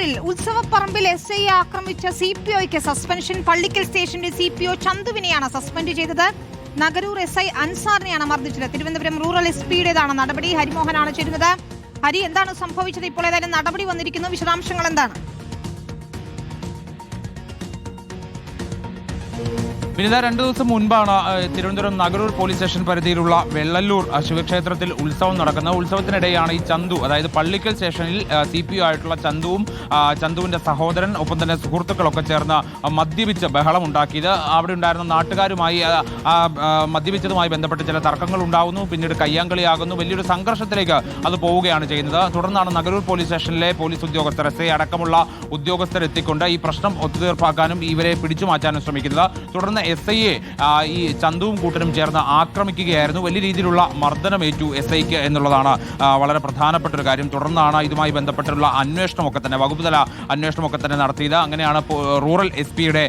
നഗരൂരിൽ ഉത്സവപ്പറമ്പിൽ SI ആക്രമിച്ച CPOയ്ക്ക് suspension. Pallikkal സ്റ്റേഷന്റെ CPO ചന്തുവിനെയാണ് suspend ചെയ്തത്. നഗരൂർ SI അൻസാറിനെയാണ് മർദ്ദിച്ചത്. തിരുവനന്തപുരം റൂറൽ SP-യുടേതാണ് നടപടി. ഹരിമോഹനാണ് ചേരുന്നത്. ഹരി, എന്താണ് സംഭവിച്ചത്? ഇപ്പോൾ ഏതായാലും നടപടി വന്നിരിക്കുന്നു, വിശദാംശങ്ങൾ എന്താണ്? വിനിത, 2 ദിവസം മുൻപാണ് തിരുവനന്തപുരം നഗരൂർ പോലീസ് സ്റ്റേഷൻ പരിധിയിലുള്ള വെള്ളല്ലൂർ ശിവക്ഷേത്രത്തിൽ ഉത്സവം നടക്കുന്നത്. ഉത്സവത്തിനിടെയാണ് ഈ ചന്തു, അതായത് പള്ളിക്കൽ സ്റ്റേഷനിൽ CPO ആയിട്ടുള്ള ചന്തുവും ചന്തുവിന്റെ സഹോദരൻ ഒപ്പം തന്നെ സുഹൃത്തുക്കളൊക്കെ ചേർന്ന് മദ്യപിച്ച് ബഹളം ഉണ്ടാക്കിയത്. അവിടെ ഉണ്ടായിരുന്ന നാട്ടുകാരുമായി മദ്യപിച്ചതുമായി ബന്ധപ്പെട്ട് ചില തർക്കങ്ങൾ ഉണ്ടാകുന്നു. പിന്നീട് കയ്യാങ്കളിയാകുന്നു. വലിയൊരു സംഘർഷത്തിലേക്ക് അത് പോവുകയാണ് ചെയ്യുന്നത്. തുടർന്നാണ് നഗരൂർ പോലീസ് സ്റ്റേഷനിലെ പോലീസ് ഉദ്യോഗസ്ഥർ, SI അടക്കമുള്ള ഉദ്യോഗസ്ഥർ എത്തിക്കൊണ്ട് ഈ പ്രശ്നം ഒത്തുതീർപ്പാക്കാനും ഇവരെ പിടിച്ചു മാറ്റാനും ശ്രമിക്കുന്നത്. തുടർന്ന് SIയെ ഈ ചന്തുവും കൂട്ടരും ചേർന്ന് ആക്രമിക്കുകയായിരുന്നു. വലിയ രീതിയിലുള്ള മർദ്ദനമേറ്റു SIക്ക് എന്നുള്ളതാണ് വളരെ പ്രധാനപ്പെട്ട ഒരു കാര്യം. തുടർന്നാണ് ഇതുമായി ബന്ധപ്പെട്ടുള്ള അന്വേഷണമൊക്കെ തന്നെ, വകുപ്പുതല അന്വേഷണമൊക്കെ തന്നെ നടത്തിയത്. അങ്ങനെയാണ് റൂറൽ SP-യുടെ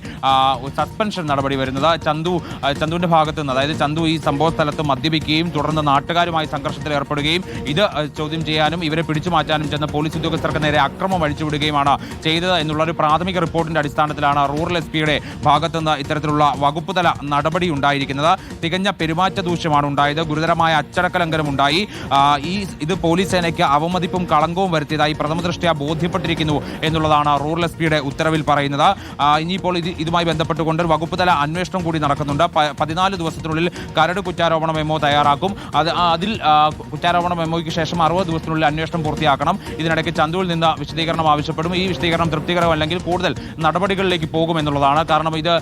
സസ്പെൻഷൻ നടപടി വരുന്നത്. ചന്തുവിന്റെ ഭാഗത്ത് നിന്ന്, അതായത് ചന്തു ഈ സംഭവ സ്ഥലത്ത് മദ്യപിക്കുകയും തുടർന്ന് നാട്ടുകാരുമായി സംഘർഷത്തിൽ ഏർപ്പെടുകയും ഇത് ചോദ്യം ചെയ്യാനും ഇവരെ പിടിച്ചു മാറ്റാനും ചെന്ന പോലീസ് ഉദ്യോഗസ്ഥർക്ക് നേരെ അക്രമം അഴിച്ചുവിടുകയുമാണ് ചെയ്തത് എന്നുള്ള ഒരു പ്രാഥമിക റിപ്പോർട്ടിന്റെ അടിസ്ഥാനത്തിലാണ് റൂറൽ SP-യുടെ ഭാഗത്തുനിന്ന് ഇത്തരത്തിലുള്ള വകുപ്പുതല നടപടി ഉണ്ടായിരിക്കുന്നത്. തികഞ്ഞ പെരുമാറ്റ ദൂഷ്യമാണ് ഉണ്ടായത്. ഗുരുതരമായ അച്ചടക്ക ലംഘനം ഉണ്ടായി. ഇത് പോലീസ് സേനയ്ക്ക് അവമതിപ്പും കളങ്കവും വരുത്തിയതായി പ്രഥമദൃഷ്ട്യാ ബോധ്യപ്പെട്ടിരിക്കുന്നു എന്നുള്ളതാണ് റൂറൽ SP-യുടെ ഉത്തരവിൽ പറയുന്നത്. ഇനിയിപ്പോൾ ഇതുമായി ബന്ധപ്പെട്ടുകൊണ്ട് ഒരു വകുപ്പുതല അന്വേഷണം കൂടി നടക്കുന്നുണ്ട്. 14 ദിവസത്തിനുള്ളിൽ കരട് കുറ്റാരോപണ മെമ്മോ തയ്യാറാക്കും. അതിൽ കുറ്റാരോപണ മെമ്മോയ്ക്ക് ശേഷം 60 ദിവസത്തിനുള്ളിൽ അന്വേഷണം പൂർത്തിയാക്കണം. ഇതിനിടയ്ക്ക് ചന്തുവിൽ നിന്ന് വിശദീകരണം ആവശ്യപ്പെടും. ഈ വിശദീകരണം തൃപ്തികരമല്ലെങ്കിൽ കൂടുതൽ നടപടികളിലേക്ക് പോകുമെന്നുള്ളതാണ്. കാരണം ഇത്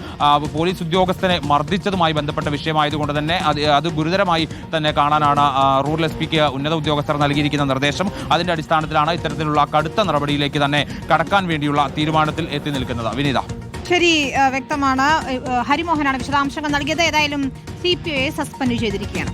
പോലീസ് ഉദ്യോഗസ്ഥനെ മർദ്ദിച്ചതുമായി ബന്ധപ്പെട്ട വിഷയമായതുകൊണ്ട് തന്നെ അത് ഗുരുതരമായി തന്നെ കാണാനാണ് റൂറൽ SP-ക്ക് ഉന്നത ഉദ്യോഗസ്ഥർ നൽകിയിരിക്കുന്ന നിർദ്ദേശം. അതിന്റെ അടിസ്ഥാനത്തിലാണ് ഇത്തരത്തിലുള്ള കടുത്ത നടപടിയിലേക്ക് തന്നെ കടക്കാൻ വേണ്ടിയുള്ള തീരുമാനത്തിൽ എത്തി നിൽക്കുന്നത്. വിനീത, ശരി, വ്യക്തമാണ്. ഹരിമോഹനാണ് വിശദാംശങ്ങൾ നൽകിയത്. ഏതായാലും CPOയെ സസ്പെൻഡ് ചെയ്തിരിക്കുകയാണ്.